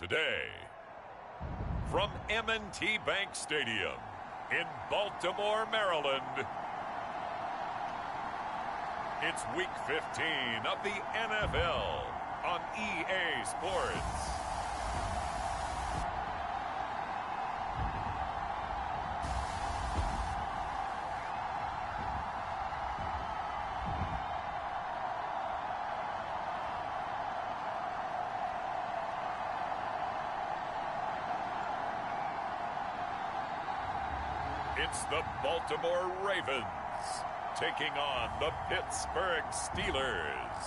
Today, from M&T Bank Stadium in Baltimore, Maryland, it's Week 15 of the NFL on EA Sports. It's the Baltimore Ravens taking on the Pittsburgh Steelers.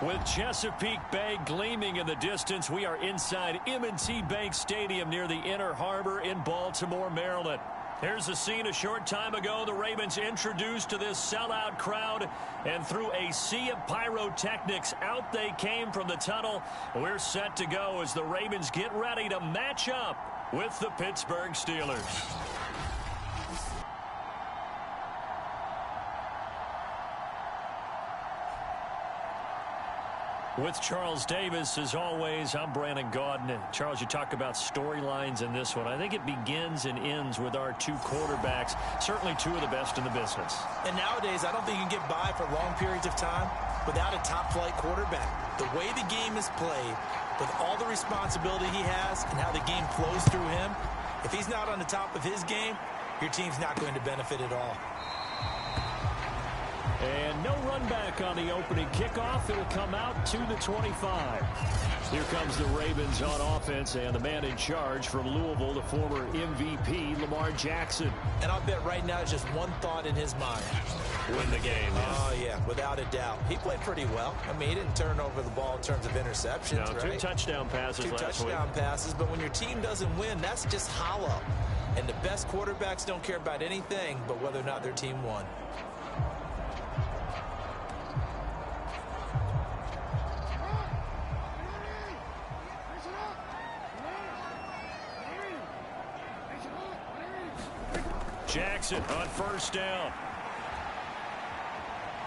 With Chesapeake Bay gleaming in the distance, we are inside M&T Bank Stadium near the Inner Harbor in Baltimore, Maryland. Here's a scene a short time ago. The Ravens introduced to this sellout crowd, and through a sea of pyrotechnics, out they came from the tunnel. We're set to go as the Ravens get ready to match up with the Pittsburgh Steelers. With Charles Davis, as always, I'm Brandon Gaudin. And Charles, you talk about storylines in this one. I think it begins and ends with our two quarterbacks, certainly two of the best in the business. And nowadays, I don't think you can get by for long periods of time without a top-flight quarterback. The way the game is played, with all the responsibility he has and how the game flows through him, if he's not on the top of his game, your team's not going to benefit at all. And no run back on the opening kickoff. It'll come out to the 25. Here comes the Ravens on offense, and the man in charge from Louisville, the former MVP, Lamar Jackson. And I'll bet right now it's just one thought in his mind. Win the game. Oh, yeah, without a doubt. He played pretty well. I mean, he didn't turn over the ball in terms of interceptions, no, right? Two touchdown passes last week. Two touchdown passes, but when your team doesn't win, that's just hollow. And the best quarterbacks don't care about anything but whether or not their team won. Jackson on first down.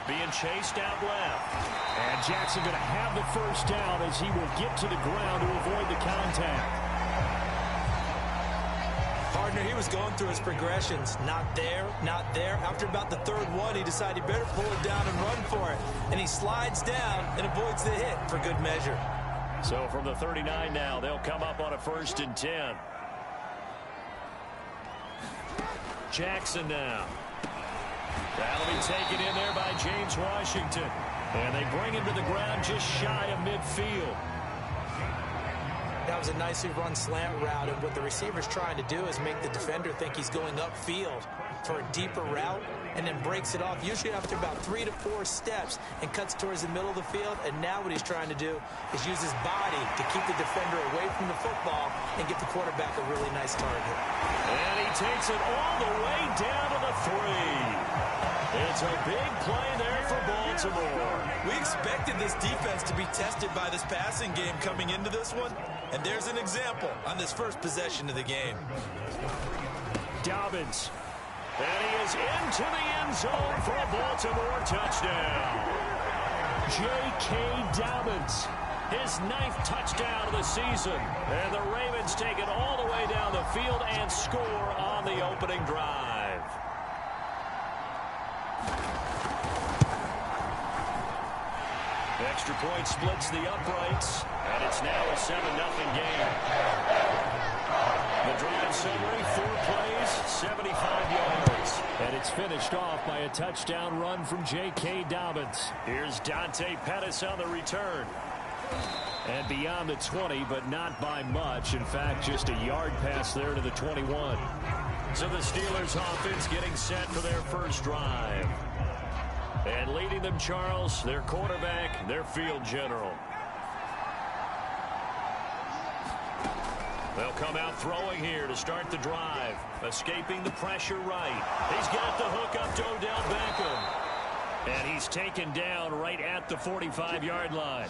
Being chased out left. And Jackson going to have the first down as he will get to the ground to avoid the contact. Partner, he was going through his progressions. Not there, not there. After about the third one, he decided he better pull it down and run for it. And he slides down and avoids the hit for good measure. So from the 39 now, they'll come up on a 1st and 10. Jackson now. That'll be taken in there by James Washington. And they bring him to the ground just shy of midfield. That was a nicely run slant route, and what the receiver's trying to do is make the defender think he's going upfield for a deeper route, and then breaks it off, usually after about 3 to 4 steps, and cuts towards the middle of the field. And now what he's trying to do is use his body to keep the defender away from the football and give the quarterback a really nice target. And he takes it all the way down to the 3. It's a big play there for Baltimore. We expected this defense to be tested by this passing game coming into this one, and there's an example on this first possession of the game. Dobbins. And he is into the end zone for a Baltimore touchdown. J.K. Dobbins, his 9th touchdown of the season. And the Ravens take it all the way down the field and score on the opening drive. Extra point splits the uprights, and it's now a 7-0 game. The drive summary, 4 plays, 75 yards. And it's finished off by a touchdown run from J.K. Dobbins. Here's Dante Pettis on the return. And beyond the 20, but not by much. In fact, just a yard pass there to the 21. So the Steelers offense getting set for their first drive. And leading them, Charles, their quarterback, their field general. They'll come out throwing here to start the drive. Escaping the pressure right. He's got the hook up to Odell Beckham. And he's taken down right at the 45-yard line.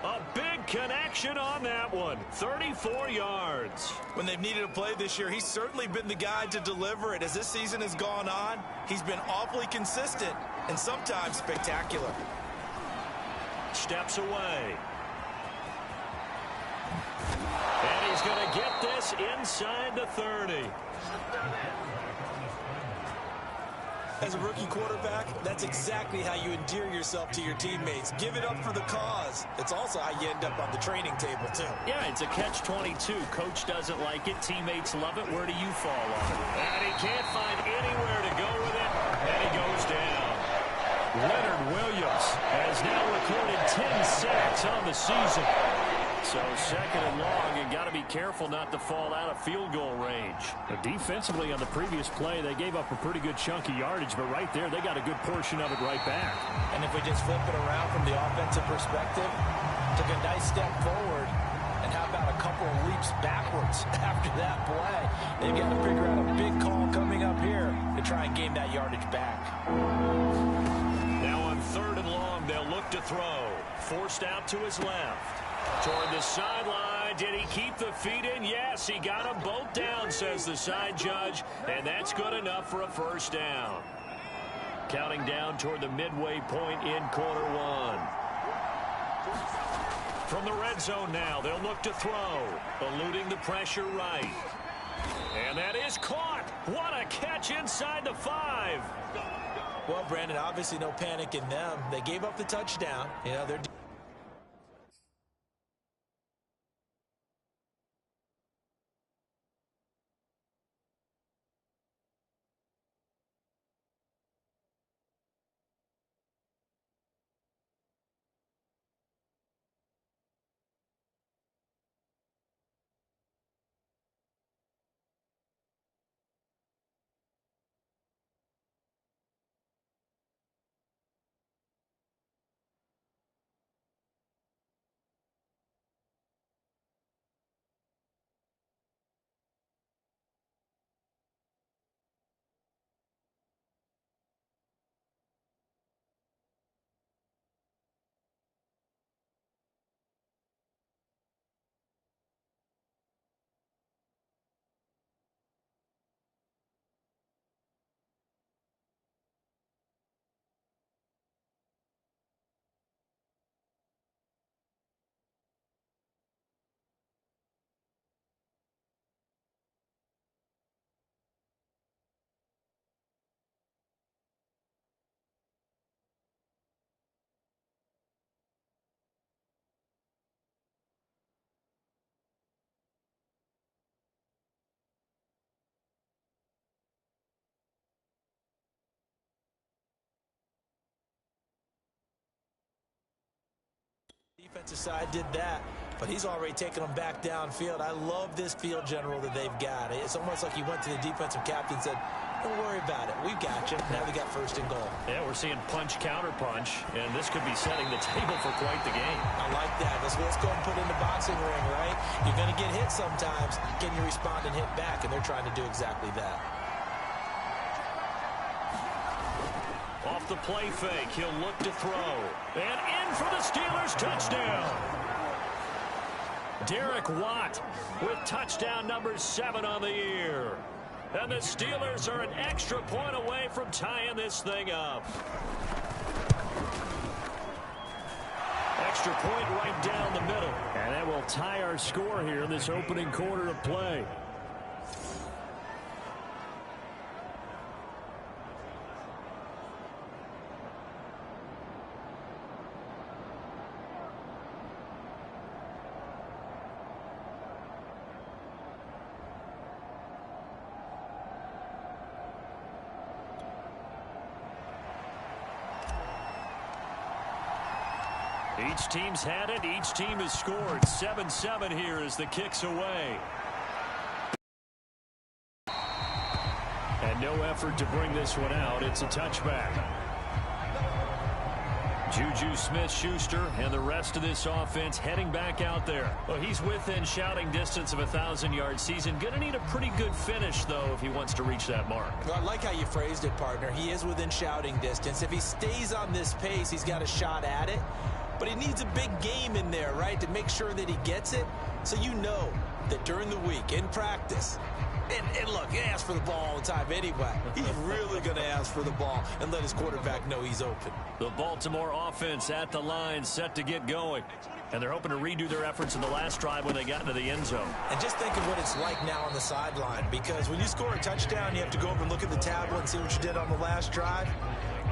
A big connection on that one. 34 yards. When they've needed a play this year, he's certainly been the guy to deliver it. As this season has gone on, he's been awfully consistent and sometimes spectacular. Steps away. And he's going to get this inside the 30. As a rookie quarterback, that's exactly how you endear yourself to your teammates. Give it up for the cause. It's also how you end up on the training table, too. Yeah, it's a catch-22. Coach doesn't like it. Teammates love it. Where do you fall on it? And he can't find anywhere to go with it. And he goes down. Leonard Williams has now recorded 10 sacks on the season. So second and long, you got to be careful not to fall out of field goal range. Defensively on the previous play, they gave up a pretty good chunk of yardage, but right there, they got a good portion of it right back. And if we just flip it around from the offensive perspective, took a nice step forward, and how about a couple of leaps backwards after that play? They've got to figure out a big call coming up here to try and gain that yardage back. Now on third and long, they'll look to throw. Forced out to his left. Toward the sideline. Did he keep the feet in? Yes, he got them both down, says the side judge, and that's good enough for a first down. Counting down toward the midway point in quarter one. From the red zone now, they'll look to throw, eluding the pressure right. And that is caught. What a catch inside the 5. Well, Brandon, obviously no panic in them. They gave up the touchdown. You know, they're defensive side did that, but he's already taken them back downfield. I love this field general that they've got. It's almost like he went to the defensive captain and said, don't worry about it. We've got you. Now we got first and goal. Yeah, we're seeing punch, counter punch, and this could be setting the table for quite the game. I like that. Let's go and put in the boxing ring, right? You're going to get hit sometimes. Can you respond and hit back? And they're trying to do exactly that. Off the play fake, he'll look to throw. And in for the Steelers touchdown. Derek Watt with touchdown number 7 on the year. And the Steelers are an extra point away from tying this thing up. Extra point right down the middle. And that will tie our score here in this opening quarter of play. Each team's had it. Each team has scored. 7-7 here as the kick's away. And no effort to bring this one out. It's a touchback. Juju Smith-Schuster and the rest of this offense heading back out there. Well, he's within shouting distance of a 1,000-yard season. Going to need a pretty good finish, though, if he wants to reach that mark. Well, I like how you phrased it, partner. He is within shouting distance. If he stays on this pace, he's got a shot at it. But he needs a big game in there, right, to make sure that he gets it. So you know that during the week, in practice, And look, he asks for the ball all the time anyway. He's really going to ask for the ball and let his quarterback know he's open. The Baltimore offense at the line, set to get going. And they're hoping to redo their efforts in the last drive when they got into the end zone. And just think of what it's like now on the sideline, because when you score a touchdown, you have to go over and look at the tablet and see what you did on the last drive.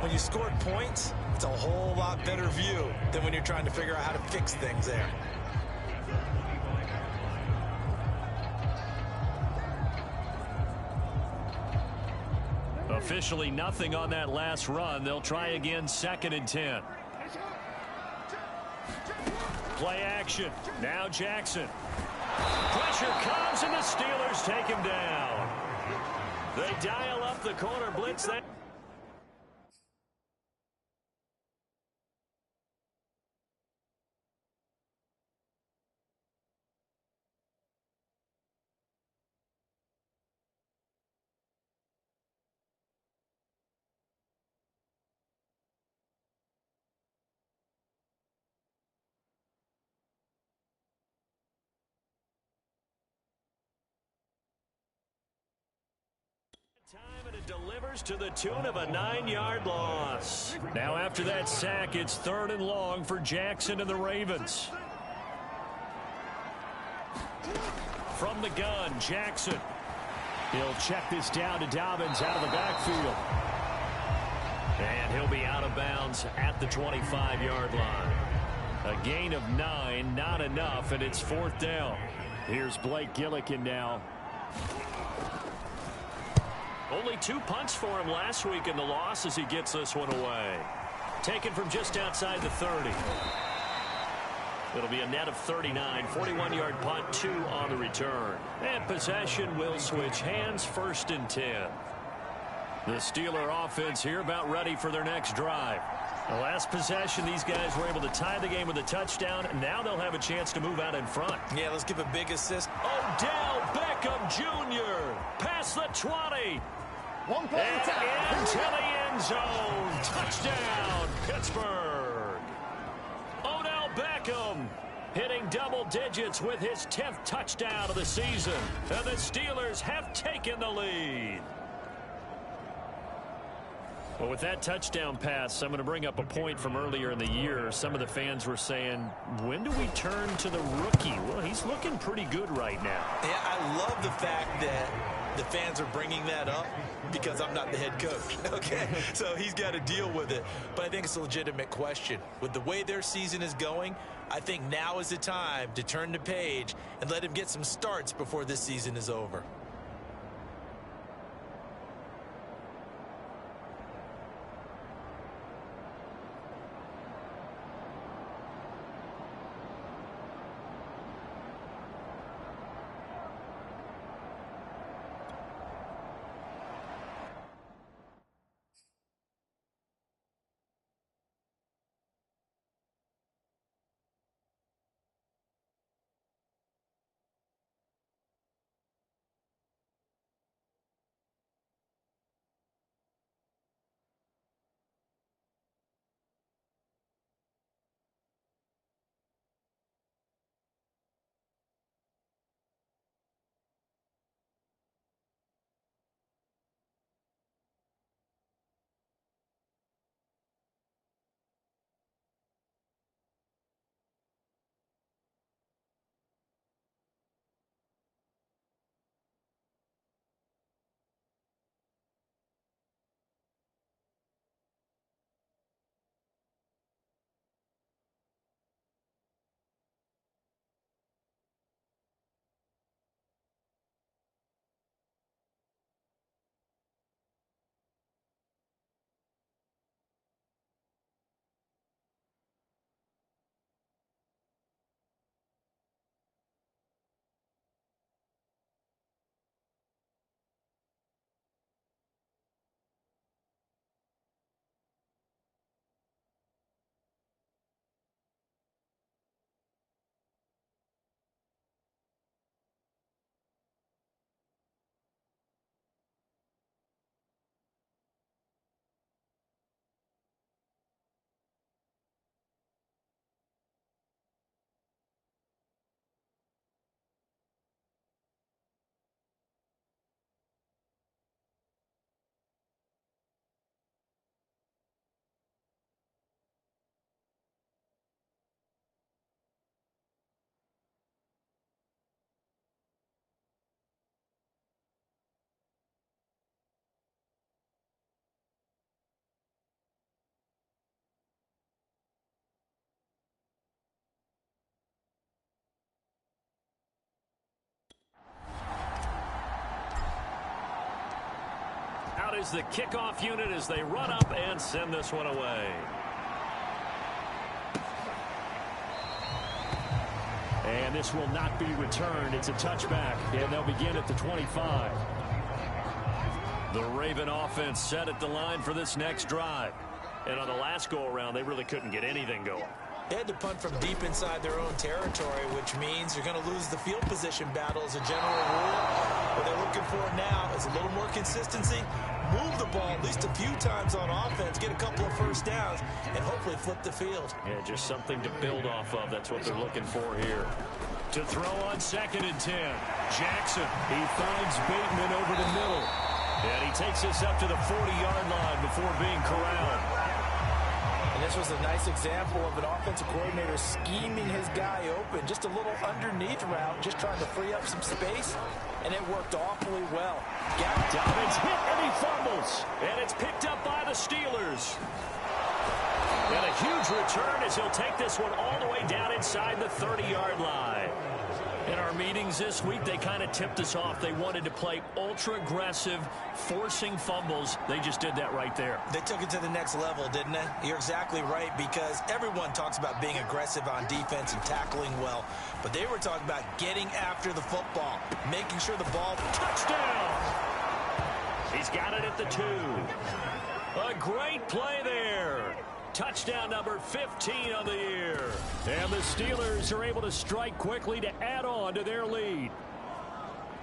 When you scored points, it's a whole lot better view than when you're trying to figure out how to fix things there. Officially nothing on that last run. They'll try again, 2nd and 10. Play action. Now Jackson. Pressure comes, and the Steelers take him down. They dial up the corner blitz. Time, and it delivers to the tune of a 9-yard loss. Now after that sack, it's 3rd and long for Jackson and the Ravens. From the gun, Jackson. He'll check this down to Dobbins out of the backfield. And he'll be out of bounds at the 25-yard line. A gain of 9, not enough, and it's 4th down. Here's Blake Gillikin now. Only 2 punts for him last week in the loss as he gets this one away. Taken from just outside the 30. It'll be a net of 39. 41-yard punt, 2 on the return. And possession will switch hands, 1st and 10. The Steeler offense here about ready for their next drive. The last possession, these guys were able to tie the game with a touchdown, and now they'll have a chance to move out in front. Yeah, let's give a big assist. Odell Beckham Jr. past the 20. One play and into the end zone. Touchdown, Pittsburgh. Odell Beckham hitting double digits with his 10th touchdown of the season. And the Steelers have taken the lead. Well, with that touchdown pass, I'm going to bring up a point from earlier in the year. Some of the fans were saying, when do we turn to the rookie? Well, he's looking pretty good right now. Yeah, I love the fact that the fans are bringing that up because I'm not the head coach, okay? So he's got to deal with it. But I think it's a legitimate question. With the way their season is going, I think now is the time to turn the page and let him get some starts before this season is over. is the kickoff unit as they run up and send this one away. And this will not be returned. It's a touchback, and they'll begin at the 25. The Raven offense set at the line for this next drive. And on the last go-around, they really couldn't get anything going. They had to punt from deep inside their own territory, which means you're going to lose the field position battle as a general rule. What they're looking for now is a little more consistency, move the ball at least a few times on offense, get a couple of first downs, and hopefully flip the field. Yeah, just something to build off of. That's what they're looking for here. To throw on 2nd and 10. Jackson, he finds Bateman over the middle. And he takes us up to the 40-yard line before being corralled. And this was a nice example of an offensive coordinator scheming his guy open. Just a little underneath route, just trying to free up some space, and it worked awfully well. Dobbins hit, and he fumbles. And it's picked up by the Steelers. And a huge return as he'll take this one all the way down inside the 30-yard line. In our meetings this week, they kind of tipped us off. They wanted to play ultra-aggressive, forcing fumbles. They just did that right there. They took it to the next level, didn't they? You're exactly right, because everyone talks about being aggressive on defense and tackling well. But they were talking about getting after the football, making sure the ball... Touchdown! He's got it at the 2. A great play there. Touchdown number 15 on the year. And the Steelers are able to strike quickly to add on to their lead.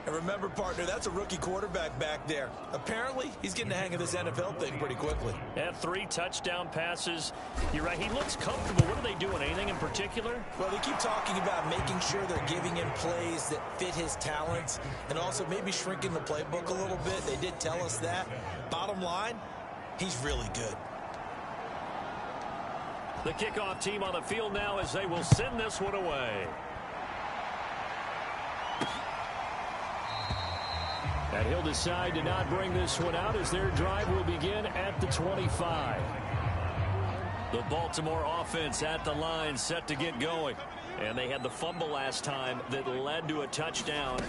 And remember, partner, that's a rookie quarterback back there. Apparently, he's getting the hang of this NFL thing pretty quickly. And 3 touchdown passes. You're right, he looks comfortable. What are they doing? Anything in particular? Well, they keep talking about making sure they're giving him plays that fit his talents and also maybe shrinking the playbook a little bit. They did tell us that. Bottom line, he's really good. The kickoff team on the field now as they will send this one away. And he'll decide to not bring this one out as their drive will begin at the 25. The Baltimore offense at the line set to get going. And they had the fumble last time that led to a touchdown.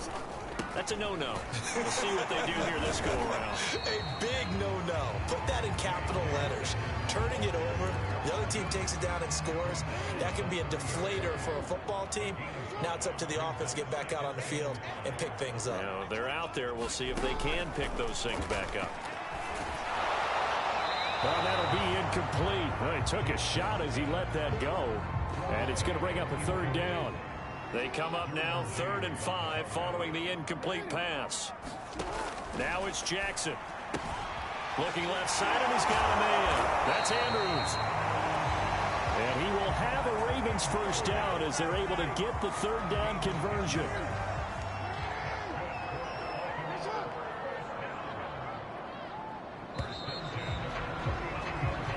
That's a no-no. We'll see what they do here this go-around. A big no-no. Put that in capital letters. Turning it over, the other team takes it down and scores. That can be a deflator for a football team. Now it's up to the offense to get back out on the field and pick things up. You know, they're out there. We'll see if they can pick those things back up. Well, that'll be incomplete. Well, he took a shot as he let that go. And it's going to bring up a 3rd down. They come up now 3rd and 5 following the incomplete pass. Now it's Jackson. Looking left side, and he's got a man. That's Andrews. And he will have a Ravens first down as they're able to get the 3rd down conversion.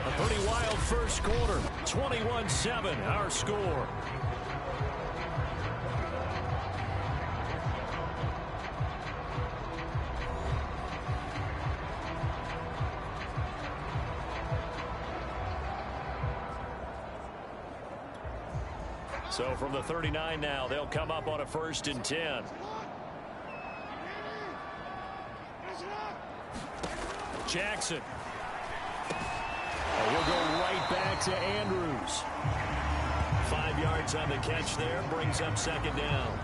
A pretty wild first quarter. 21-7, our score. So from the 39 now, they'll come up on a 1st and 10. Jackson. And he'll go right back to Andrews. 5 yards on the catch there, brings up 2nd down.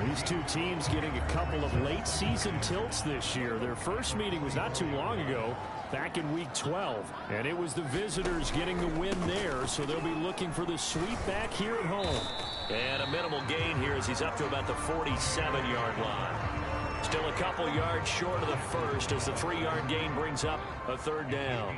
These two teams getting a couple of late season tilts this year. Their first meeting was not too long ago, back in week 12. And it was the visitors getting the win there, so they'll be looking for the sweep back here at home. And a minimal gain here as he's up to about the 47-yard line. Still a couple yards short of the first as the 3-yard gain brings up a 3rd down.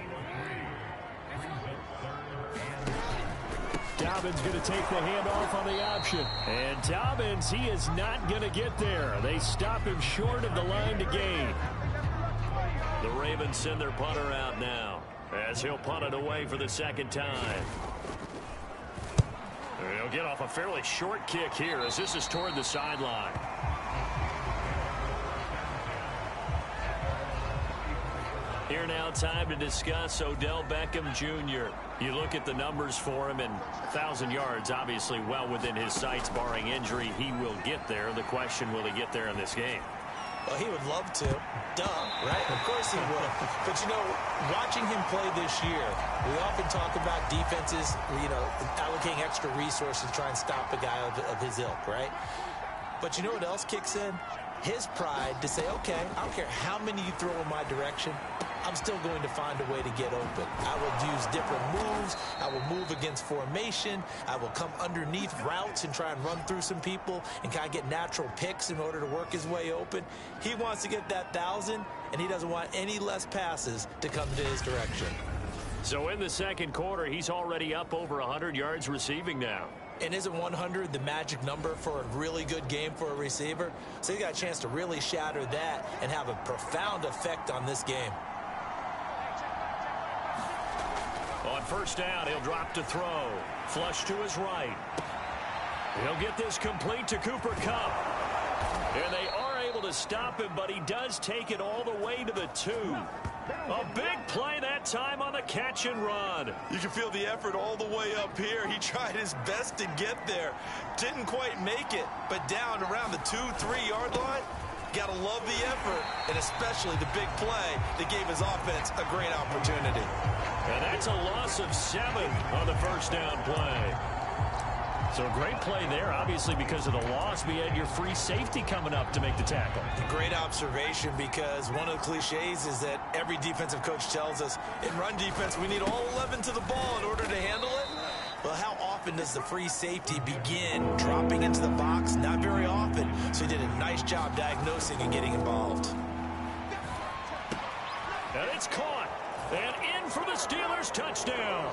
Dobbins going to take the handoff on the option. And Dobbins, he is not going to get there. They stop him short of the line to gain. The Ravens send their punter out now as he'll punt it away for the 2nd time. He'll get off a fairly short kick here as this is toward the sideline. Here now, time to discuss Odell Beckham Jr. You look at the numbers for him, and 1,000 yards, obviously well within his sights, barring injury. He will get there. The question, will he get there in this game? Well, he would love to. Duh, right? Of course he would. But, you know, watching him play this year, we often talk about defenses, you know, allocating extra resources to try and stop a guy of his ilk, right? But you know what else kicks in? His pride to say, okay, I don't care how many you throw in my direction, I'm still going to find a way to get open. I will use different moves. I will move against formation. I will come underneath routes and try and run through some people and kind of get natural picks in order to work his way open. He wants to get that 1,000, and he doesn't want any less passes to come to his direction. So in the second quarter, he's already up over 100 yards receiving now. And isn't 100 the magic number for a really good game for a receiver? So he got a chance to really shatter that and have a profound effect on this game. On first down, he'll drop to throw. Flush to his right. He'll get this complete to Cooper Kupp. And they are able to stop him, but he does take it all the way to the 2. A big play that time on the catch and run. You can feel the effort all the way up here. He tried his best to get there. Didn't quite make it, but down around the 2-3 yard line. Got to love the effort, and especially the big play that gave his offense a great opportunity. And that's a loss of 7 on the first down play. So a great play there, obviously because of the loss. We had your free safety coming up to make the tackle. Great observation, because one of the cliches is that every defensive coach tells us in run defense we need all 11 to the ball in order to handle it. Well, how often does the free safety begin dropping into the box? Not very often. So he did a nice job diagnosing and getting involved. And it's caught. And in for the Steelers touchdown.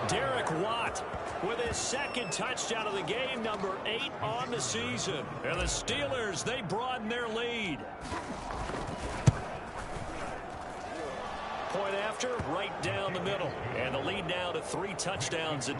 Derek Watt with his second touchdown of the game, number 8 on the season. And the Steelers, they broaden their lead. Point after, right down the middle. And the lead now to 3 touchdowns.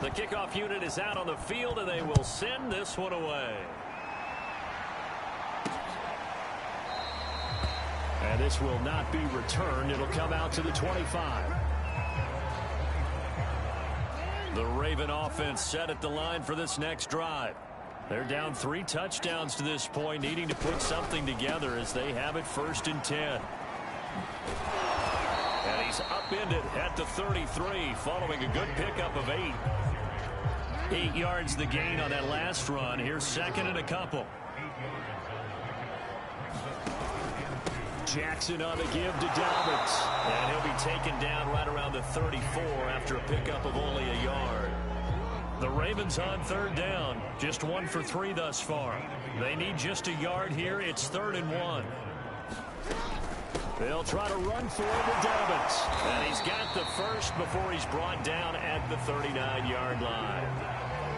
The kickoff unit is out on the field, and they will send this one away. And this will not be returned. It'll come out to the 25. The Raven offense set at the line for this next drive. They're down 3 touchdowns to this point, needing to put something together as they have it 1st and 10. And he's upended at the 33 following a good pickup of 8. 8 yards the gain on that last run. Here's 2nd and a couple. Jackson on the give to Dobbins. And he'll be taken down right around the 34 after a pickup of only a yard. The Ravens on 3rd down. Just 1 for 3 thus far. They need just a yard here. It's 3rd and 1. They'll try to run for it with Dobbins. And he's got the first before he's brought down at the 39-yard line.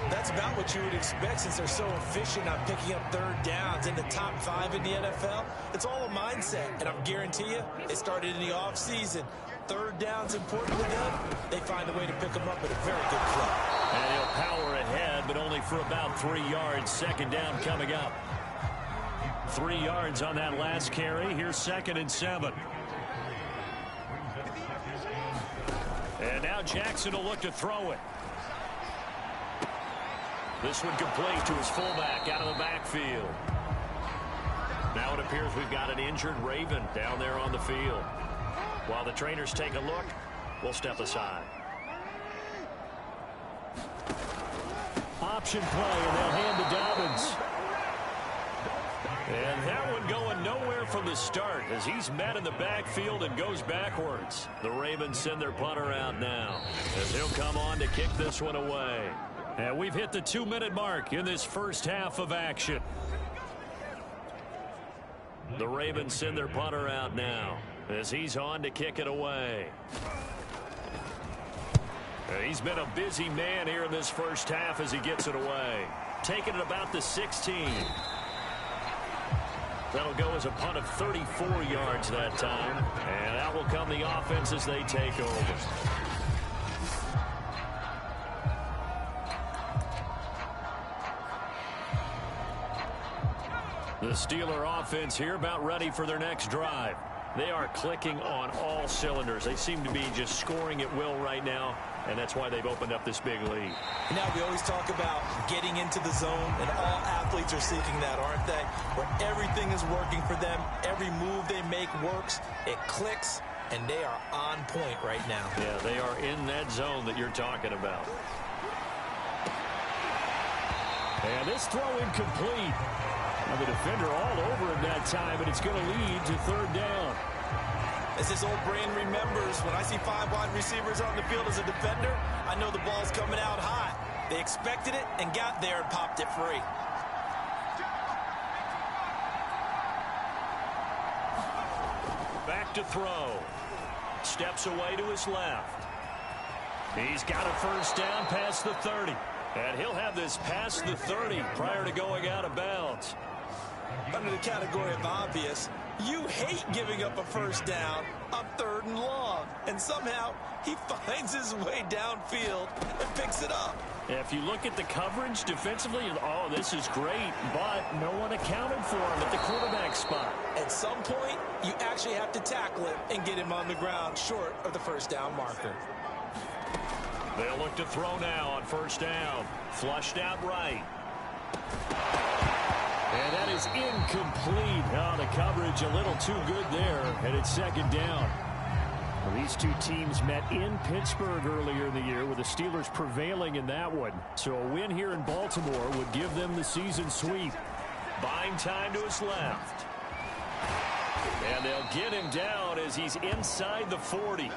That's about what you would expect since they're so efficient on picking up 3rd downs in the top 5 in the NFL. It's all a mindset, and I guarantee you, they started in the offseason. 3rd down's important to them. They find a way to pick them up at a very good clip. And he'll power ahead, but only for about 3 yards. 2nd down coming up. 3 yards on that last carry. Here's 2nd and 7. And now Jackson will look to throw it. This one complete to his fullback out of the backfield. Now it appears we've got an injured Raven down there on the field. While the trainers take a look, we'll step aside. Option play, and they'll hand to Dobbins. And that one going nowhere from the start as he's met in the backfield and goes backwards. The Ravens send their punter out now as he'll come on to kick this one away. And we've hit the 2-minute mark in this first half of action. The Ravens send their punter out now as he's on to kick it away. And he's been a busy man here in this first half as he gets it away. Taking it about the 16. That'll go as a punt of 34 yards that time. And out will come the offense as they take over. The Steeler offense here about ready for their next drive. They are clicking on all cylinders. They seem to be just scoring at will right now, and that's why they've opened up this big lead. Now we always talk about getting into the zone, and all athletes are seeking that, aren't they? Where everything is working for them, every move they make works, it clicks, and they are on point right now. Yeah, they are in that zone that you're talking about. And this throw incomplete. Now the defender all over him that time, and it's going to lead to 3rd down. As his old brain remembers, when I see 5 wide receivers on the field as a defender, I know the ball's coming out hot. They expected it and got there and popped it free. Back to throw. Steps away to his left. He's got a 1st down past the 30. And he'll have this past the 30 prior to going out of bounds. Under the category of obvious, you hate giving up a 1st down on 3rd and long. And somehow he finds his way downfield and picks it up. If you look at the coverage defensively, oh, this is great, but no one accounted for him at the quarterback spot. At some point, you actually have to tackle him and get him on the ground short of the 1st down marker. They'll look to throw now on 1st down. Flushed out right. And that is incomplete. Oh, the coverage a little too good there, and it's 2nd down. Well, these two teams met in Pittsburgh earlier in the year with the Steelers prevailing in that one. So a win here in Baltimore would give them the season sweep. Buying time to his left. And they'll get him down as he's inside the 40.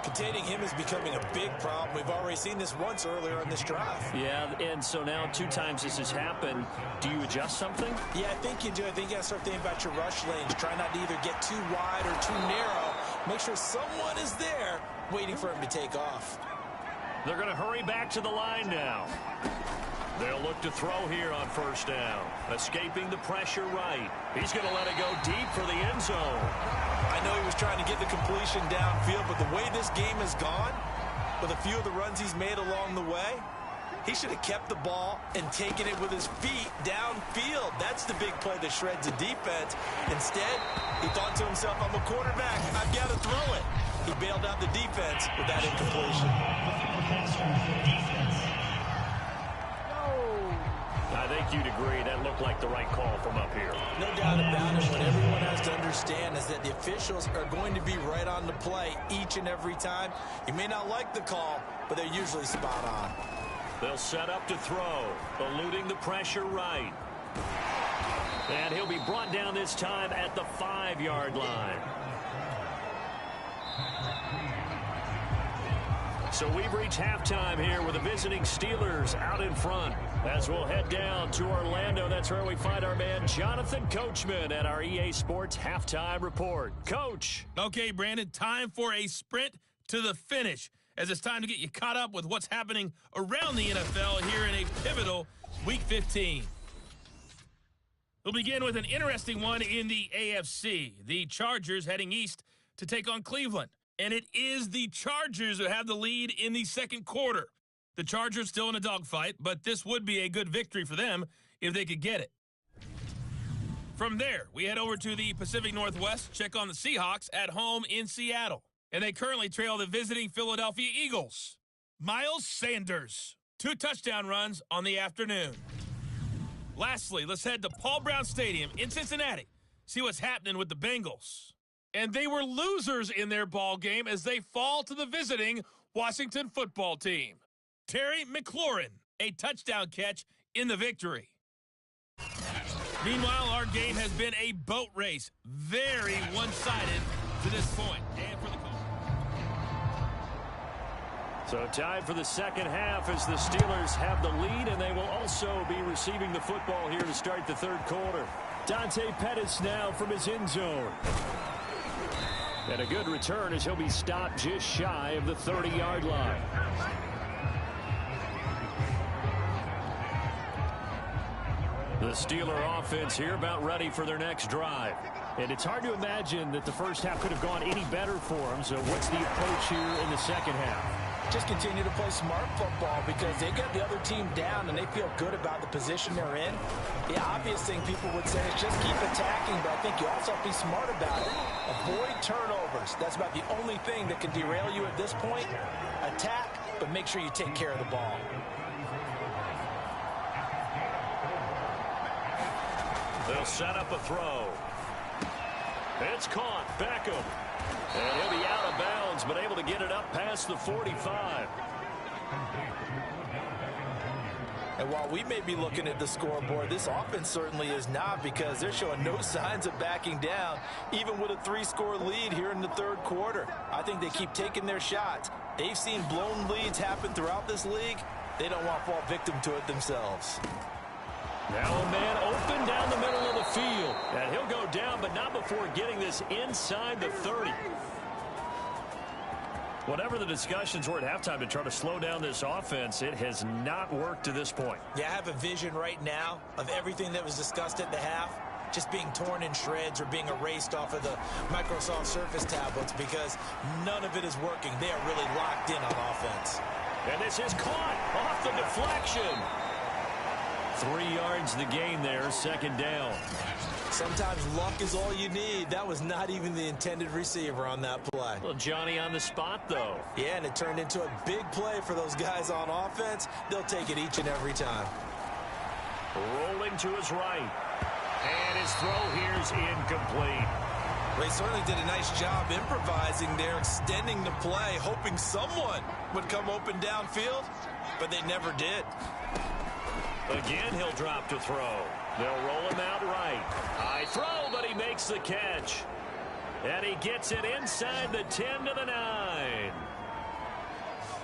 Containing him is becoming a big problem. We've already seen this once earlier on this drive. Yeah, and so now 2 times this has happened. Do you adjust something? Yeah, I think you do. I think you got to start thinking about your rush lanes. Try not to either get too wide or too narrow. Make sure someone is there waiting for him to take off. They're going to hurry back to the line now. They'll look to throw here on 1st down. Escaping the pressure right. He's going to let it go deep for the end zone. I know he was trying to get the completion downfield, but the way this game has gone, with a few of the runs he's made along the way. He should have kept the ball and taken it with his feet downfield. That's the big play that shreds the defense. Instead, he thought to himself, I'm a quarterback. I've got to throw it. He bailed out the defense with that incompletion. I think you'd agree that looked like the right call from up here. No doubt about it. What everyone has to understand is that the officials are going to be right on the play each and every time. You may not like the call, but they're usually spot on. They'll set up to throw, eluding the pressure right. And he'll be brought down this time at the 5-yard line. So we've reached halftime here with the visiting Steelers out in front. As we'll head down to Orlando, that's where we find our man Jonathan Coachman at our EA Sports Halftime Report. Coach. Okay, Brandon, time for a sprint to the finish, as it's time to get you caught up with what's happening around the NFL here in a pivotal Week 15. We'll begin with an interesting one in the AFC. The Chargers heading east to take on Cleveland. And it is the Chargers who have the lead in the second quarter. The Chargers still in a dogfight, but this would be a good victory for them if they could get it. From there, we head over to the Pacific Northwest, check on the Seahawks at home in Seattle. And they currently trail the visiting Philadelphia Eagles. Miles Sanders, 2 touchdown runs on the afternoon. Lastly, let's head to Paul Brown Stadium in Cincinnati, see what's happening with the Bengals. And they were losers in their ball game as they fall to the visiting Washington football team. Terry McLaurin, a touchdown catch in the victory. Meanwhile, our game has been a boat race, very one-sided to this point. And for the So time for the second half as the Steelers have the lead, and they will also be receiving the football here to start the third quarter. Dante Pettis now from his end zone. And a good return as he'll be stopped just shy of the 30-yard line. The Steeler offense here about ready for their next drive. And it's hard to imagine that the first half could have gone any better for them. So what's the approach here in the second half? Just continue to play smart football because they got the other team down and they feel good about the position they're in. The obvious thing people would say is just keep attacking, but I think you also have to be smart about it. Avoid turnovers. That's about the only thing that can derail you at this point. Attack, but make sure you take care of the ball. They'll set up a throw. It's caught. Beckham. And he'll be out of bounds, but able to get it up past the 45. And while we may be looking at the scoreboard, this offense certainly is not, because they're showing no signs of backing down, even with a 3-score lead here in the third quarter. I think they keep taking their shots. They've seen blown leads happen throughout this league. They don't want to fall victim to it themselves. Now a man open down the middle of the field. And he'll go down, but not before getting this inside the 30. Whatever the discussions were at halftime to try to slow down this offense, it has not worked to this point. Yeah, I have a vision right now of everything that was discussed at the half just being torn in shreds or being erased off of the Microsoft Surface tablets, because none of it is working. They are really locked in on offense. And this is caught off the deflection. 3 yards the gain there, second down. Sometimes luck is all you need. That was not even the intended receiver on that play. Well, Johnny on the spot, though. Yeah, and it turned into a big play for those guys on offense. They'll take it each and every time. Rolling to his right. And his throw here's incomplete. Well, he certainly did a nice job improvising there, extending the play, hoping someone would come open downfield, but they never did. Again, he'll drop to throw. They'll roll him out right. High throw, but he makes the catch. And he gets it inside the 10 to the 9.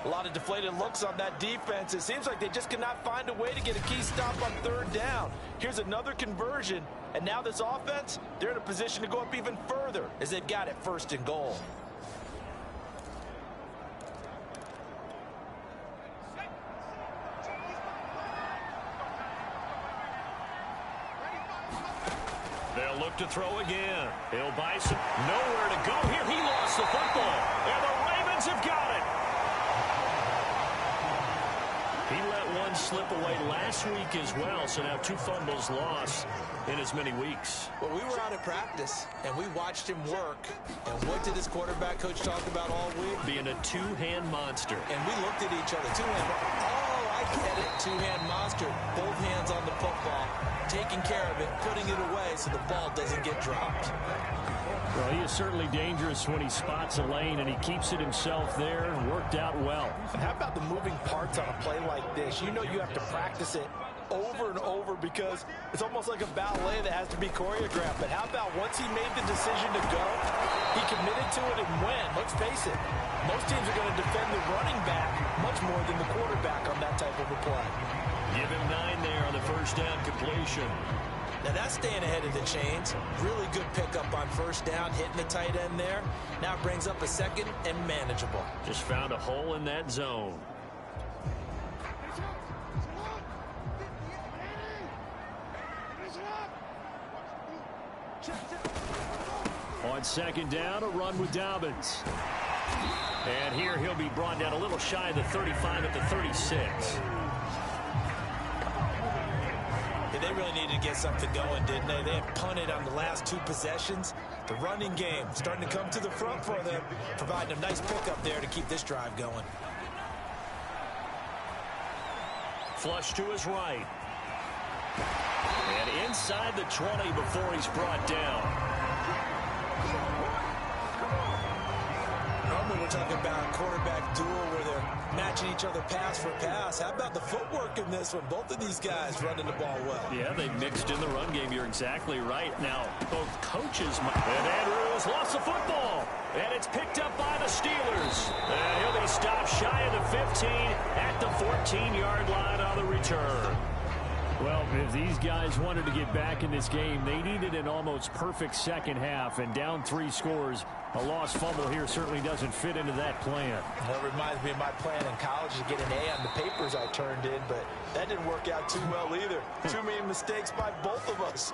A lot of deflated looks on that defense. It seems like they just cannot find a way to get a key stop on third down. Here's another conversion, and now this offense, they're in a position to go up even further as they've got it first and goal. They'll look to throw again. He'll buy some. Nowhere to go here. He lost the football. And the Ravens have got it. slip away last week as well, so now 2 fumbles lost in as many weeks. Well, we were out at practice, and we watched him work. And what did his quarterback coach talk about all week? Being a 2-hand monster. And we looked at each other. 2-hand. Oh, I get it. 2-hand monster. Both hands on the football, taking care of it, putting it away so the ball doesn't get dropped. Well, he is certainly dangerous when he spots a lane, and he keeps it himself there and worked out well. How about the moving parts on a play like this? You know you have to practice it over and over because it's almost like a ballet that has to be choreographed. But how about once he made the decision to go, he committed to it and went. Let's face it, most teams are going to defend the running back much more than the quarterback on that type of a play. Give him 9 there on the first down completion. Now that's staying ahead of the chains. Really good pickup on first down, hitting the tight end there. Now it brings up a second and manageable. Just found a hole in that zone. On second down, a run with Dobbins. And here he'll be brought down a little shy of the 35 at the 36. Yeah, they really needed to get something going, didn't they? They had punted on the last 2 possessions. The running game starting to come to the front for them, providing a nice pickup there to keep this drive going. Flush to his right. And inside the 20 before he's brought down. Normally we're talking about quarterback duel where they're matching each other pass for pass. How about the footwork in this one? Both of these guys running the ball well. Yeah, they mixed in the run game. You're exactly right. Now, both coaches might... And Andrews lost the football. And it's picked up by the Steelers. And he'll be stopped shy of the 15 at the 14-yard line on the return. Well, if these guys wanted to get back in this game, they needed an almost perfect second half, and down 3 scores. A lost fumble here certainly doesn't fit into that plan. That reminds me of my plan in college to get an A on the papers I turned in, but that didn't work out too well either. Too many mistakes by both of us.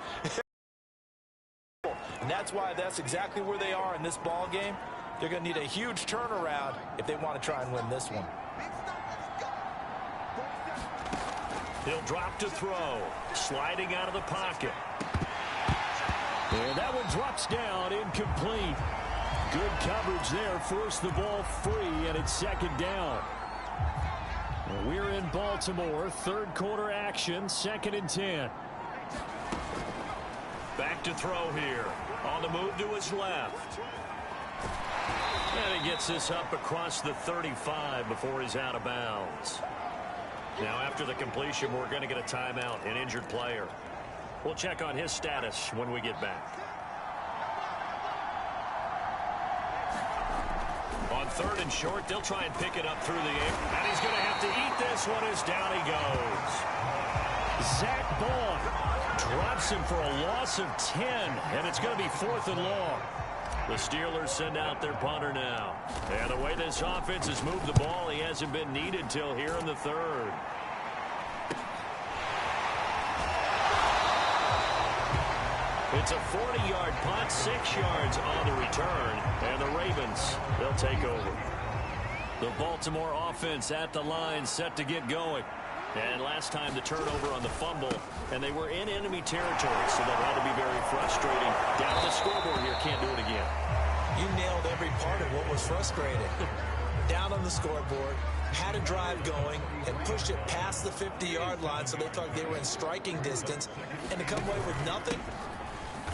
And that's why that's exactly where they are in this ball game. They're going to need a huge turnaround if they want to try and win this one. He'll drop to throw. Sliding out of the pocket. And that one drops down, incomplete. Good coverage there. Forced the ball free, and it's second down. Well, we're in Baltimore. Third quarter action. 2nd and 10. Back to throw here. On the move to his left. And he gets this up across the 35 before he's out of bounds. Now, after the completion, we're going to get a timeout, an injured player. We'll check on his status when we get back. On 3rd and short, they'll try and pick it up through the air. And he's going to have to eat this one as down he goes. Zach Ball drops him for a loss of 10, and it's going to be 4th and long. The Steelers send out their punter now. And the way this offense has moved the ball, he hasn't been needed till here in the 3rd. It's a 40-yard punt, 6 yards on the return. And the Ravens, they'll take over. The Baltimore offense at the line, set to get going. And last time the turnover on the fumble, and they were in enemy territory, so that had to be very frustrating. Down the scoreboard here, can't do it again. You nailed every part of what was frustrating. Down on the scoreboard, had a drive going, and pushed it past the 50-yard line, so they thought they were in striking distance, and to come away with nothing.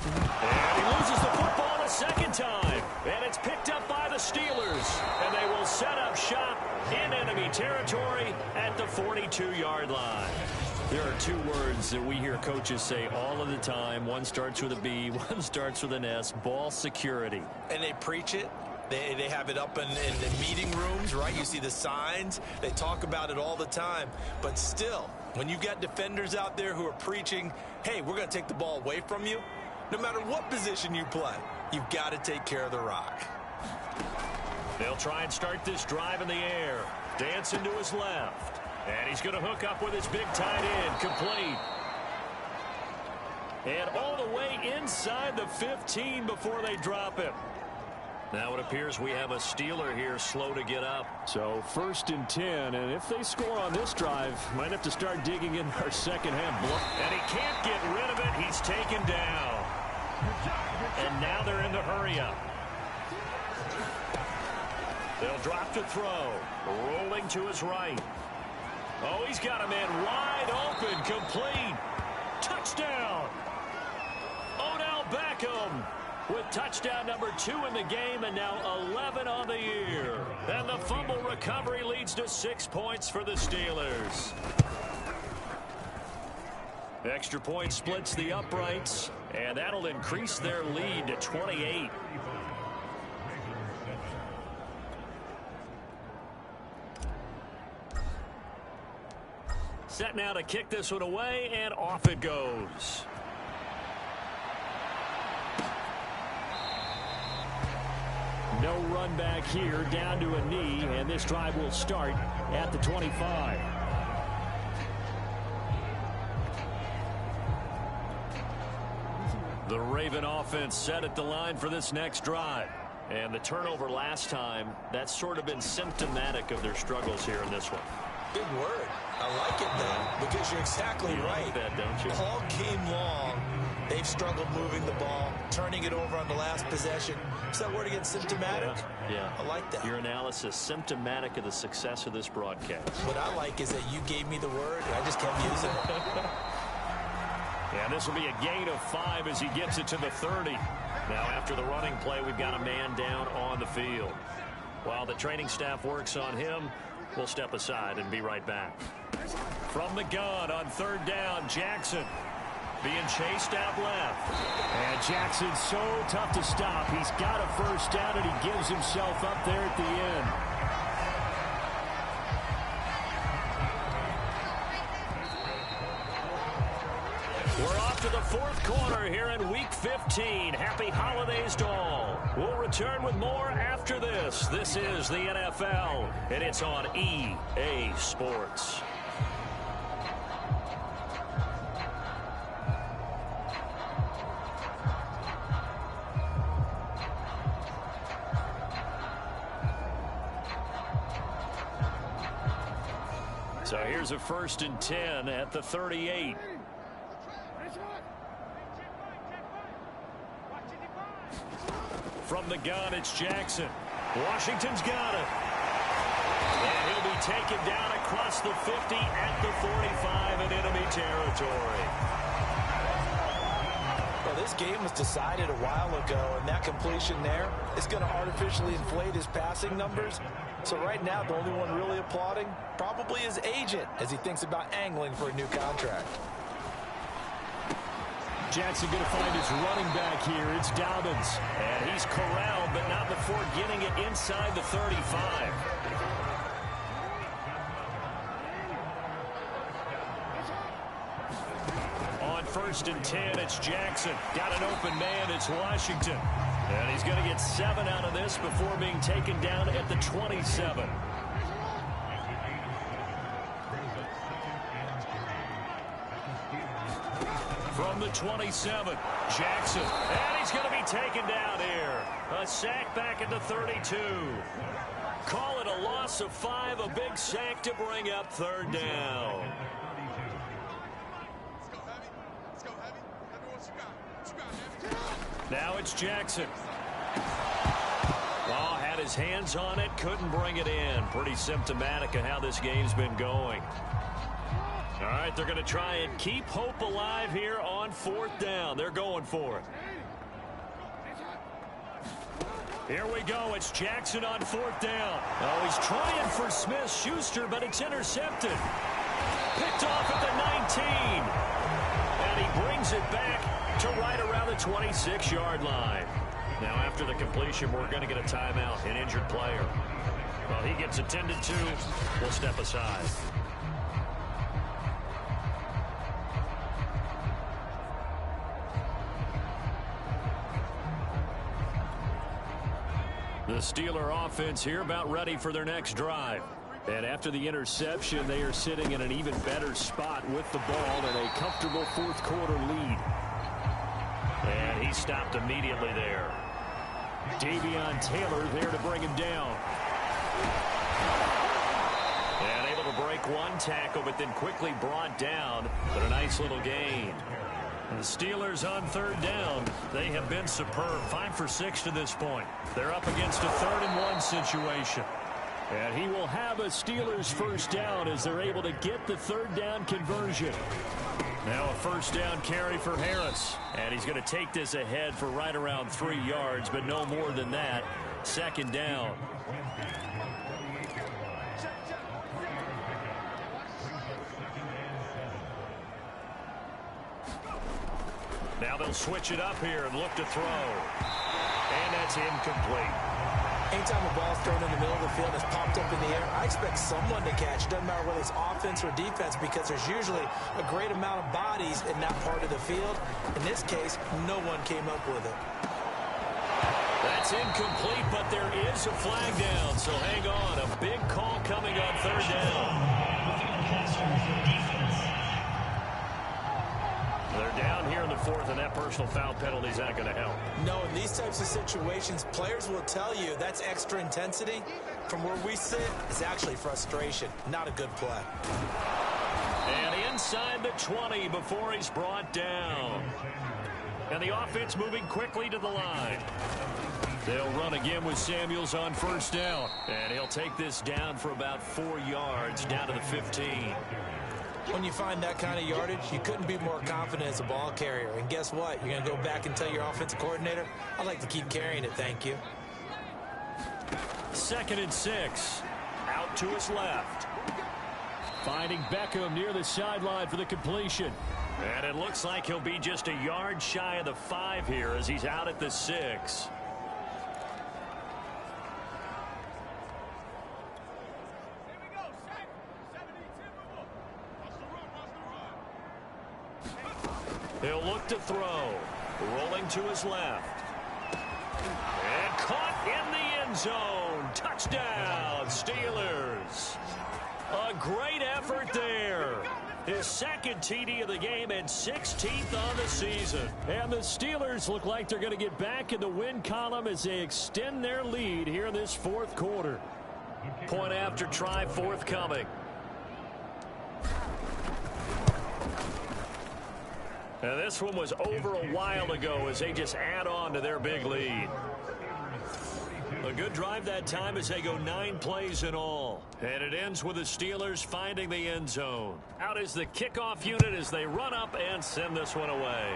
And he loses the football a second time, and it's picked up by the Steelers, and they will set up shop in enemy territory at the 42-yard line. There are 2 words that we hear coaches say all of the time. One starts with a B, one starts with an S, ball security. And they preach it. They have it up in the meeting rooms, right? You see the signs. They talk about it all the time. But still, when you've got defenders out there who are preaching, hey, we're going to take the ball away from you, no matter what position you play, you've got to take care of the rock. They'll try and start this drive in the air. Dancing to his left. And he's going to hook up with his big tight end. Complete. And all the way inside the 15 before they drop him. Now it appears we have a Steeler here slow to get up. So 1st and 10, and if they score on this drive, might have to start digging in our second half block. And he can't get rid of it. He's taken down. And now they're in the hurry-up. They'll drop to throw. Rolling to his right. Oh, he's got a man wide open, complete. Touchdown. Odell Beckham with touchdown number 2 in the game, and now 11 on the year. And the fumble recovery leads to 6 points for the Steelers. Extra point splits the uprights, and that'll increase their lead to 28. Set now to kick this one away, and off it goes. No run back here, down to a knee, and this drive will start at the 25. The Raven offense set at the line for this next drive. And the turnover last time, that's sort of been symptomatic of their struggles here in this one. Big word. I like it, though, because you're exactly right. Like that, don't you? All game long, they've struggled moving the ball, turning it over on the last possession. Is that word again, symptomatic? Yeah. I like that. Your analysis, symptomatic of the success of this broadcast. What I like is that you gave me the word, and I just kept using it. And this will be a gain of 5 as he gets it to the 30. Now, after the running play, we've got a man down on the field. While the training staff works on him, we'll step aside and be right back. From the gun on 3rd down, Jackson being chased out left. And Jackson's so tough to stop. He's got a first down, and he gives himself up there at the end. We're off to the 4th quarter here in Week 15. Happy holidays to all. We'll return with more after this. This is the NFL, and it's on EA Sports. So here's a 1st and 10 at the 38. From the gun, it's Jackson. Washington's got it. And he'll be taken down across the 50 at the 45 in enemy territory. Well, this game was decided a while ago, and that completion there is going to artificially inflate his passing numbers. So right now, the only one really applauding probably his agent as he thinks about angling for a new contract. Jackson going to find his running back here. It's Dobbins. And he's corralled, but not before getting it inside the 35. On 1st and 10, it's Jackson. Got an open man, it's Washington. And he's going to get 7 out of this before being taken down at the 27. From the 27, Jackson. And he's going to be taken down here. A sack back at the 32. Call it a loss of 5, a big sack to bring up 3rd down. Now it's Jackson. Oh, had his hands on it, couldn't bring it in. Pretty symptomatic of how this game's been going. All right, they're going to try and keep hope alive here on 4th down. They're going for it. Here we go. It's Jackson on 4th down. Oh, he's trying for Smith-Schuster, but it's intercepted. Picked off at the 19. And he brings it back to right around the 26-yard line. Now, after the completion, we're going to get a timeout, an injured player. Well, he gets attended to. We'll step aside. The Steeler offense here about ready for their next drive. And after the interception, they are sitting in an even better spot with the ball and a comfortable 4th quarter lead. And he stopped immediately there. Davion Taylor there to bring him down. And able to break one tackle, but then quickly brought down. But a nice little gain. The Steelers on third down. They have been superb. 5 for 6 to this point. They're up against a 3rd-and-1 situation. And he will have a Steelers first down as they're able to get the 3rd down conversion. Now a first down carry for Harris. And he's going to take this ahead for right around 3 yards, but no more than that. 2nd down. Now they'll switch it up here and look to throw. And that's incomplete. Anytime a ball's thrown in the middle of the field and it's popped up in the air, I expect someone to catch. It doesn't matter whether it's offense or defense, because there's usually a great amount of bodies in that part of the field. In this case, no one came up with it. That's incomplete, but there is a flag down, so hang on. A big call coming on 3rd down. They're down here in the 4th, and that personal foul penalty is not going to help. No, in these types of situations, players will tell you that's extra intensity. From where we sit, it's actually frustration. Not a good play. And inside the 20 before he's brought down. And the offense moving quickly to the line. They'll run again with Samuels on first down. And he'll take this down for about 4 yards, down to the 15. When you find that kind of yardage, you couldn't be more confident as a ball carrier. And guess what? You're going to go back and tell your offensive coordinator, I'd like to keep carrying it, thank you. 2nd and 6. Out to his left. Finding Beckham near the sideline for the completion. And it looks like he'll be just a yard shy of the 5 here as he's out at the 6. He'll look to throw. Rolling to his left. And caught in the end zone. Touchdown, Steelers. A great effort there. His 2nd TD of the game and 16th on the season. And the Steelers look like they're going to get back in the win column as they extend their lead here in this 4th quarter. Point after try forthcoming. And this one was over a while ago as they just add on to their big lead. A good drive that time as they go 9 plays in all. And it ends with the Steelers finding the end zone. Out is the kickoff unit as they run up and send this one away.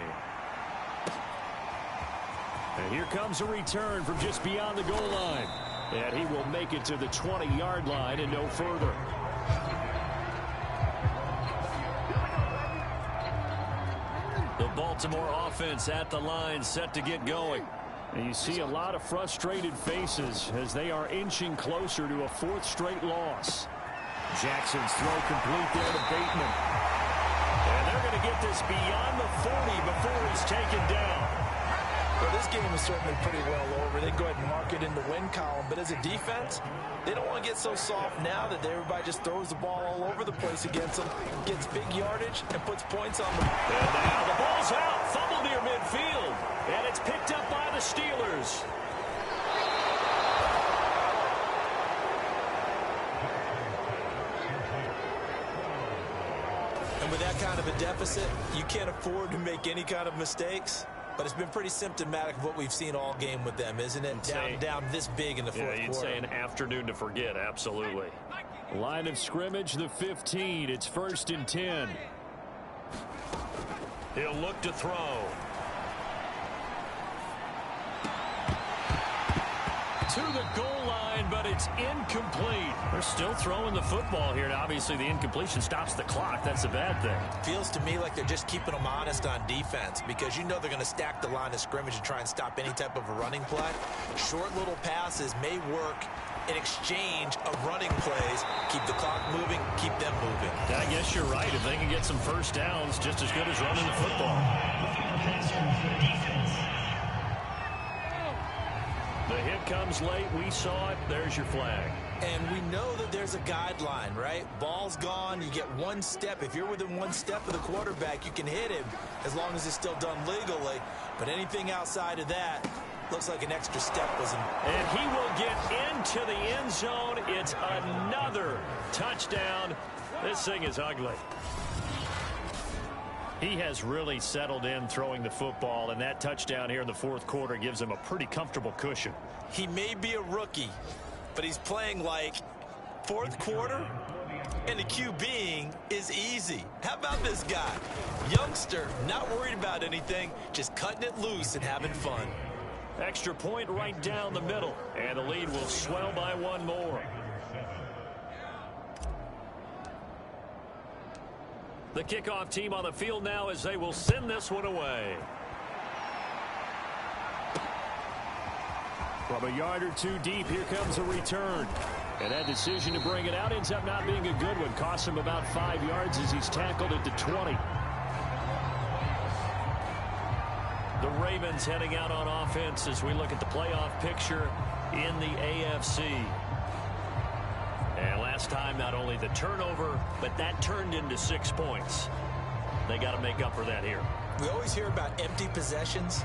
And here comes a return from just beyond the goal line. And he will make it to the 20-yard line and no further. The Baltimore offense at the line, set to get going. And you see a lot of frustrated faces as they are inching closer to a 4th straight loss. Jackson's throw complete there to Bateman. And they're going to get this beyond the 40 before he's taken down. Well, this game is certainly pretty well over. They go ahead and mark it in the win column. But as a defense, they don't want to get so soft now that everybody just throws the ball all over the place against them, gets big yardage, and puts points on them. And now the ball's out. Fumble near midfield. And it's picked up by the Steelers. And with that kind of a deficit, you can't afford to make any kind of mistakes. But it's been pretty symptomatic of what we've seen all game with them, isn't it? Down this big in the 4th quarter. Yeah, you'd say an afternoon to forget, absolutely. Line of scrimmage, the 15. It's 1st and 10. He'll look to throw. To the goal line, but it's incomplete. They're still throwing the football here, and obviously the incompletion stops the clock. That's a bad thing. Feels to me like they're just keeping them honest on defense, because you know they're going to stack the line of scrimmage and try and stop any type of a running play. Short little passes may work in exchange of running plays. Keep the clock moving, keep them moving. I guess you're right. If they can get some first downs, just as good as running the football. The hit comes late. We saw it. There's your flag. And we know that there's a guideline, right? Ball's gone. You get 1 step. If you're within 1 step of the quarterback, you can hit him as long as it's still done legally. But anything outside of that, Looks like an extra step was in. And he will get into the end zone. It's another touchdown. This thing is ugly. He has really settled in throwing the football, and that touchdown here in the fourth quarter gives him a pretty comfortable cushion. He may be a rookie, but he's playing like fourth quarter, and the QBing is easy. How about this guy? Youngster, not worried about anything, just cutting it loose and having fun. Extra point right down the middle, and the lead will swell by one more. The kickoff team on the field now as they will send this one away. From a yard or two deep, here comes a return. And that decision to bring it out ends up not being a good one. Costs him about 5 yards as he's tackled at the 20. The Ravens heading out on offense as we look at the playoff picture in the AFC. And last time, not only the turnover, but that turned into 6 points. They got to make up for that here. We always hear about empty possessions,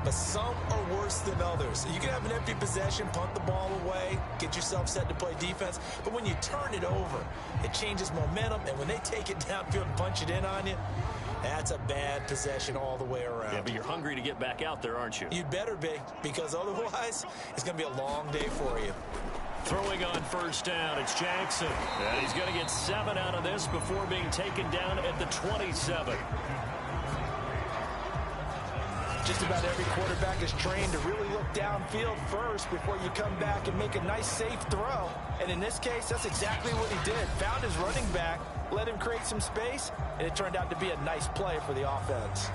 but some are worse than others. You can have an empty possession, punt the ball away, get yourself set to play defense, but when you turn it over, it changes momentum, and when they take it downfield and punch it in on you, that's a bad possession all the way around. Yeah, but you're hungry to get back out there, aren't you? You'd better be, because otherwise, it's going to be a long day for you. Throwing on first down, it's Jackson. And he's going to get 7 out of this before being taken down at the 27. Just about every quarterback is trained to really look downfield first before you come back and make a nice, safe throw. And in this case, that's exactly what he did. Found his running back, let him create some space, and it turned out to be a nice play for the offense.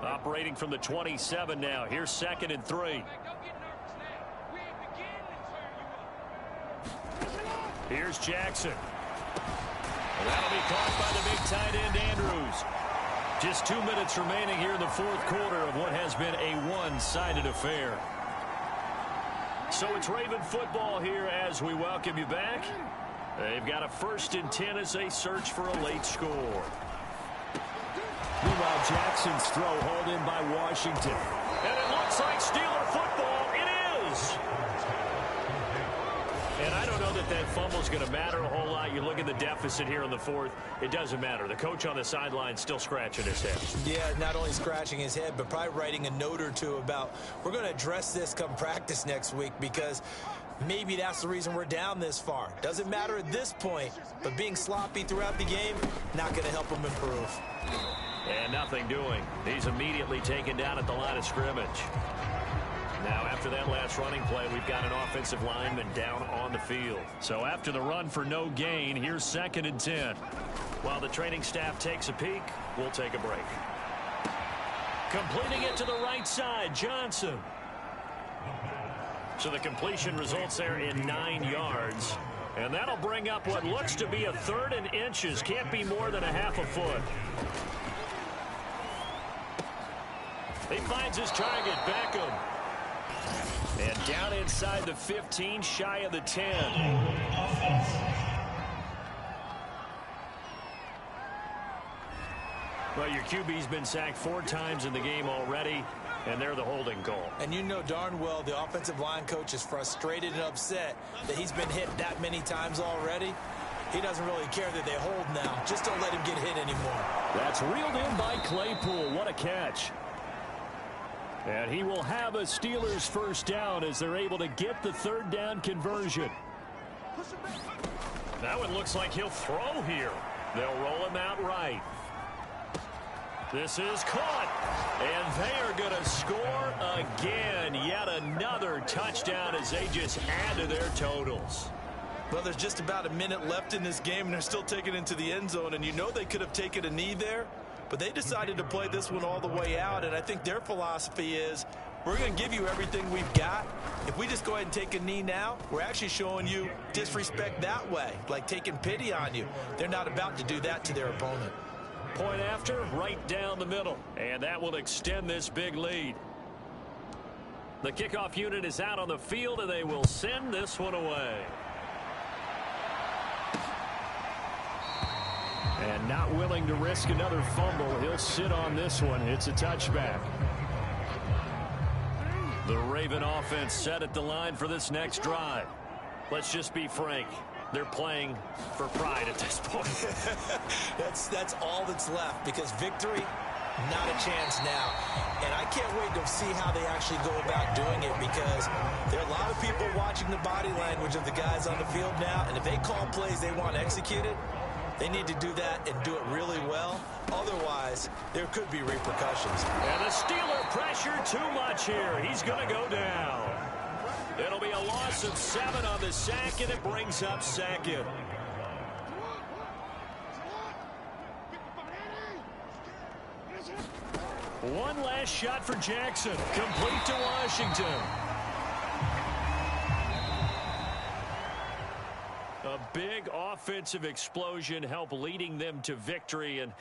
Operating from the 27 now. Here's 2nd and 3. Here's Jackson. And that'll be caught by the big tight end, Andrews. Just 2 minutes remaining here in the fourth quarter of what has been a one-sided affair. So it's Raven football here as we welcome you back. They've got a 1st and 10 as they search for a late score. Meanwhile, Jackson's throw hauled in by Washington. And it looks like Steeler football. It is. And I don't know that that fumble's going to matter a whole lot. You look at the deficit here in the fourth. It doesn't matter. The coach on the sideline still scratching his head. Yeah, not only scratching his head, but probably writing a note or two about we're going to address this come practice next week because maybe that's the reason we're down this far. Doesn't matter at this point, but being sloppy throughout the game, not going to help him improve. And nothing doing. He's immediately taken down at the line of scrimmage. Now, after that last running play, we've got an offensive lineman down on the field. So after the run for no gain, here's 2nd and 10. While the training staff takes a peek, we'll take a break. Completing it to the right side, Johnson. So the completion results there in 9 yards. And that'll bring up what looks to be a 3rd and inches. Can't be more than a half a foot. He finds his target, Beckham. And down inside the 15, shy of the 10. Well, your QB's been sacked 4 times in the game already, and they're the holding call. And you know darn well the offensive line coach is frustrated and upset that he's been hit that many times already. He doesn't really care that they hold now. Just don't let him get hit anymore. That's reeled in by Claypool. What a catch. And he will have a Steelers first down as they're able to get the 3rd down conversion. That one looks like he'll throw here. They'll roll him out right. This is caught. And they are going to score again. Yet another touchdown as they just add to their totals. Well, there's just about a minute left in this game, and they're still taking it into the end zone. And you know they could have taken a knee there, but they decided to play this one all the way out. And I think their philosophy is, we're going to give you everything we've got. If we just go ahead and take a knee now, we're actually showing you disrespect that way, like taking pity on you. They're not about to do that to their opponent. Point after, right down the middle. And that will extend this big lead. The kickoff unit is out on the field, and they will send this one away. And not willing to risk another fumble. He'll sit on this one. It's a touchback. The Raven offense set at the line for this next drive. Let's just be frank. They're playing for pride at this point. That's all that's left, because victory, not a chance now. And I can't wait to see how they actually go about doing it, because there are a lot of people watching the body language of the guys on the field now, and if they call plays they want executed, they need to do that and do it really well. Otherwise, there could be repercussions. And the Steeler pressure too much here. He's going to go down. It'll be a loss of 7 on the sack, and it brings up second. One last shot for Jackson. Complete to Washington. A big offensive explosion helped leading them to victory. And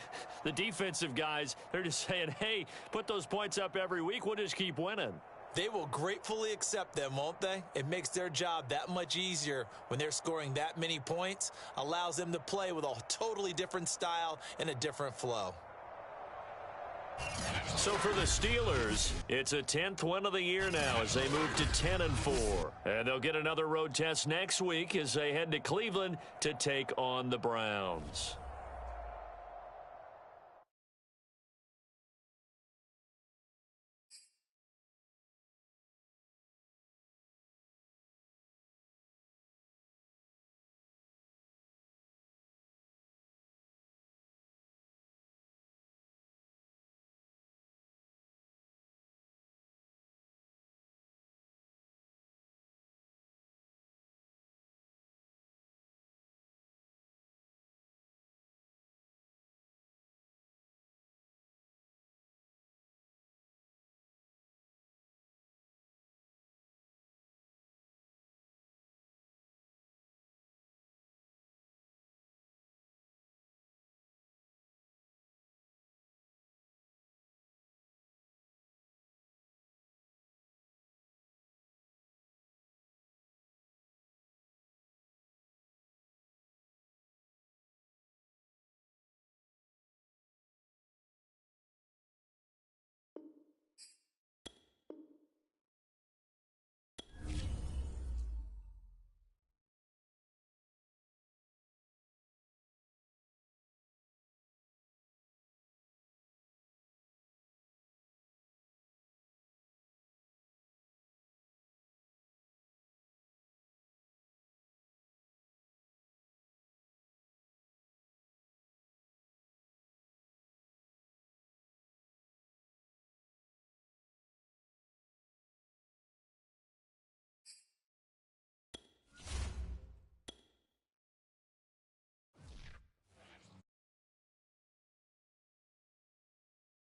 the defensive guys, they're just saying, hey, put those points up every week. We'll just keep winning. They will gratefully accept them, won't they? It makes their job that much easier when they're scoring that many points. Allows them to play with a totally different style and a different flow. So for the Steelers, it's a 10th win of the year now as they move to 10-4. And they'll get another road test next week as they head to Cleveland to take on the Browns.